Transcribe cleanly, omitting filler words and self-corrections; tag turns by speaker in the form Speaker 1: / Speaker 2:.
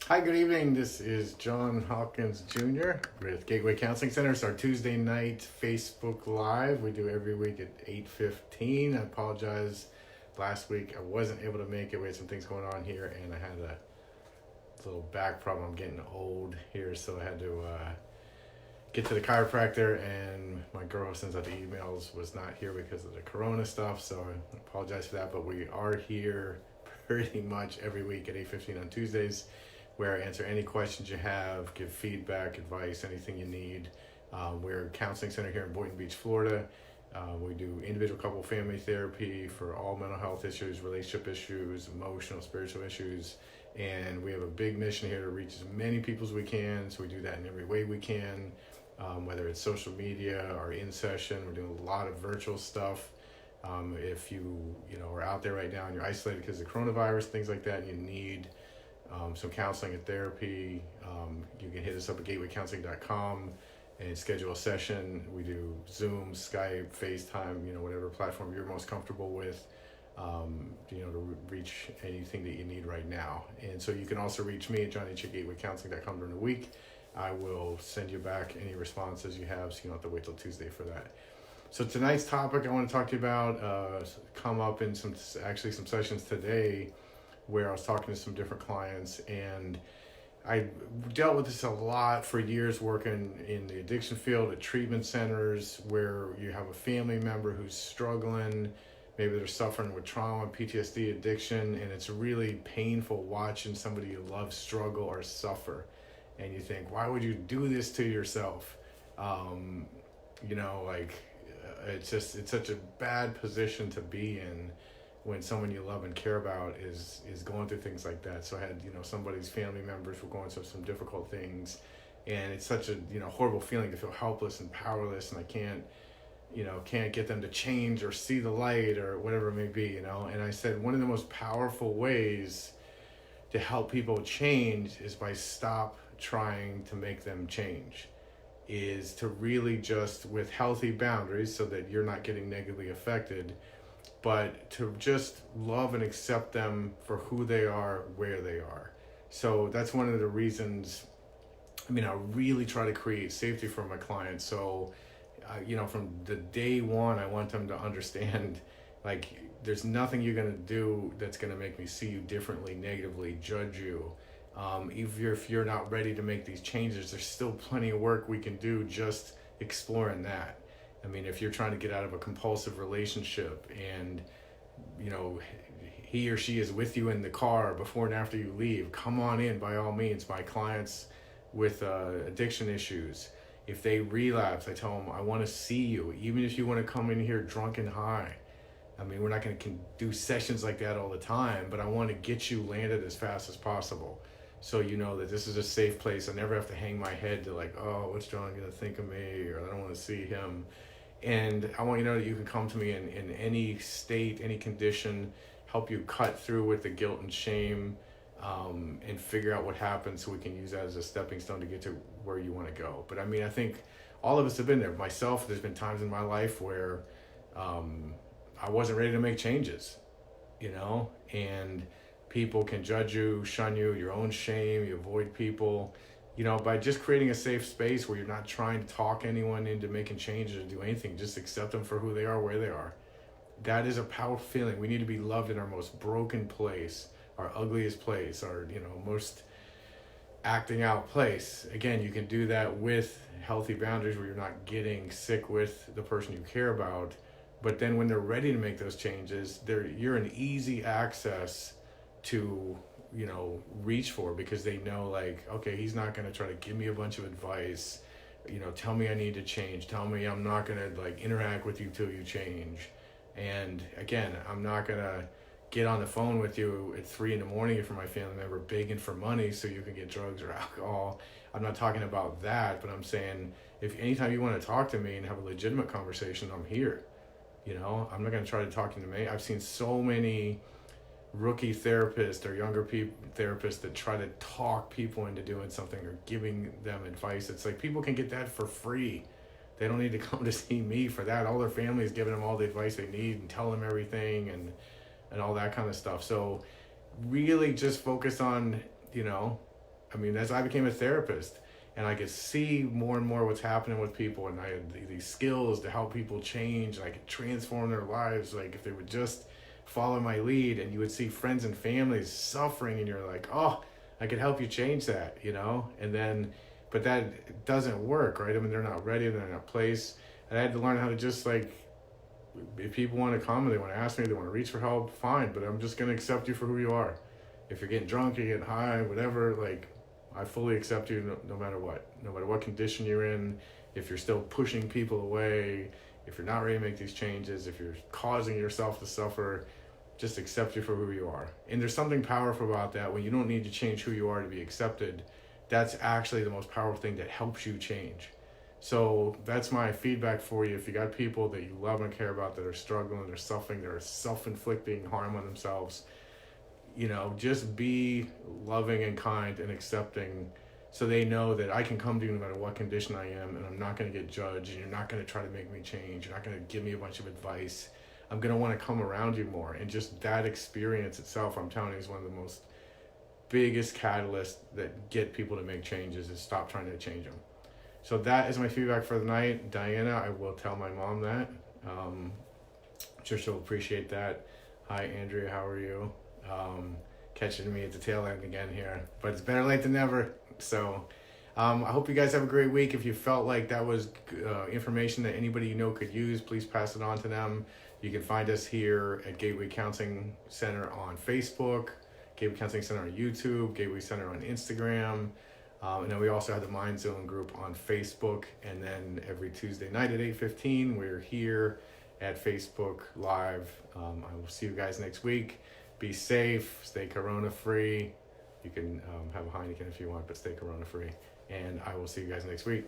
Speaker 1: Hi, good evening. This is John Hawkins Jr. with Gateway Counseling Center. It's our Tuesday night Facebook Live. We do every week at 8:15. I apologize. Last week I wasn't able to make it. We had some things going on here, and I had a little back problem. I'm getting old here, so I had to get to the chiropractor, and my girl sends out the emails was not here because of the corona stuff, so I apologize for that. But we are here pretty much every week at 8:15 on Tuesdays, where I answer any questions you have, give feedback, advice, anything you need. We're a counseling center here in Boynton Beach, Florida. We do individual, couple, family therapy for all mental health issues, relationship issues, emotional, spiritual issues. And we have a big mission here to reach as many people as we can. So we do that in every way we can, whether it's social media or in session. We're doing a lot of virtual stuff. If you are out there right now and you're isolated because of the coronavirus, things like that, and you need some counseling and therapy, you can hit us up at gatewaycounseling.com and schedule a session. We do Zoom, Skype, FaceTime, whatever platform you're most comfortable with, to reach anything that you need right now. And so you can also reach me at johnny@gatewaycounseling.com during the week. I will send you back any responses you have, so you don't have to wait till Tuesday for that. So tonight's topic I want to talk to you about come up in some sessions today, where I was talking to some different clients, and I dealt with this a lot for years working in the addiction field at treatment centers, where you have a family member who's struggling, maybe they're suffering with trauma, PTSD, addiction, and it's really painful watching somebody you love struggle or suffer. And you think, why would you do this to yourself? It's such a bad position to be in when someone you love and care about is going through things like that. So I had, somebody's family members were going through some difficult things, and it's such a, horrible feeling to feel helpless and powerless, and I can't get them to change or see the light or whatever it may be, And I said, one of the most powerful ways to help people change is by stop trying to make them change, is to really just, with healthy boundaries so that you're not getting negatively affected, but to just love and accept them for who they are, where they are. So that's one of the reasons, I really try to create safety for my clients. So, from the day one, I want them to understand, there's nothing you're going to do that's going to make me see you differently, negatively, judge you. If you're not ready to make these changes, there's still plenty of work we can do just exploring that. If you're trying to get out of a compulsive relationship and, he or she is with you in the car before and after you leave, come on in by all means. My clients with addiction issues, if they relapse, I tell them, I want to see you, even if you want to come in here drunk and high. We're not going to do sessions like that all the time, but I want to get you landed as fast as possible. So you know that this is a safe place. I never have to hang my head to oh, what's John going to think of me? Or I don't want to see him. And I want you to know that you can come to me in any state, any condition, help you cut through with the guilt and shame, and figure out what happened so we can use that as a stepping stone to get to where you want to go. But I think all of us have been there. Myself, there's been times in my life where I wasn't ready to make changes, and people can judge you, shun you, your own shame, you avoid people. By just creating a safe space where you're not trying to talk anyone into making changes or do anything, just accept them for who they are, where they are. That is a powerful feeling. We need to be loved in our most broken place, our ugliest place, our, most acting out place. Again, you can do that with healthy boundaries where you're not getting sick with the person you care about. But then when they're ready to make those changes, you're an easy access to reach for, because they know okay, he's not going to try to give me a bunch of advice, tell me I need to change, tell me I'm not going to interact with you till you change. And again, I'm not going to get on the phone with you at 3 a.m. if you're my family member begging for money so you can get drugs or alcohol. I'm not talking about that, but I'm saying if anytime you want to talk to me and have a legitimate conversation, I'm here. I'm not going to try to talk to me. I've seen so many rookie therapists or younger therapists that try to talk people into doing something or giving them advice. It's people can get that for free. They don't need to come to see me for that. All their family is giving them all the advice they need and tell them everything and all that kind of stuff. So really just focus on, I mean, as I became a therapist and I could see more and more what's happening with people, and I had these skills to help people change, and I could transform their lives, like if they would just follow my lead, and you would see friends and families suffering, and you're like, oh, I could help you change that, you know? And then, but that doesn't work, right? I mean, they're not ready, they're not placed. And I had to learn how to just like, if people want to come and they want to ask me, they want to reach for help, fine, but I'm just going to accept you for who you are. If you're getting drunk, you're getting high, whatever, like, I fully accept you no matter what condition you're in. If you're still pushing people away, if you're not ready to make these changes, if you're causing yourself to suffer, just accept you for who you are. And there's something powerful about that. When you don't need to change who you are to be accepted, that's actually the most powerful thing that helps you change. So that's my feedback for you. If you got people that you love and care about that are struggling, they're suffering, they're self-inflicting harm on themselves, you know, just be loving and kind and accepting, so they know that I can come to you no matter what condition I am, and I'm not going to get judged, and you're not going to try to make me change. You're not going to give me a bunch of advice. I'm going to want to come around you more. And just that experience itself, I'm telling you, is one of the most biggest catalysts that get people to make changes, is stop trying to change them. So that is my feedback for the night. Diana, I will tell my mom that. I'm sure she'll appreciate that. Hi, Andrea, how are you? Catching me at the tail end again here, but it's better late than never. So I hope you guys have a great week. If you felt like that was information that anybody you know could use, please pass it on to them. You can find us here at Gateway Counseling Center on Facebook, Gateway Counseling Center on YouTube, Gateway Center on Instagram. And then we also have the Mind Zone group on Facebook. And then every Tuesday night at 8:15, we're here at Facebook Live. I will see you guys next week. Be safe, stay corona free. You can have a Heineken if you want, but stay corona free. And I will see you guys next week.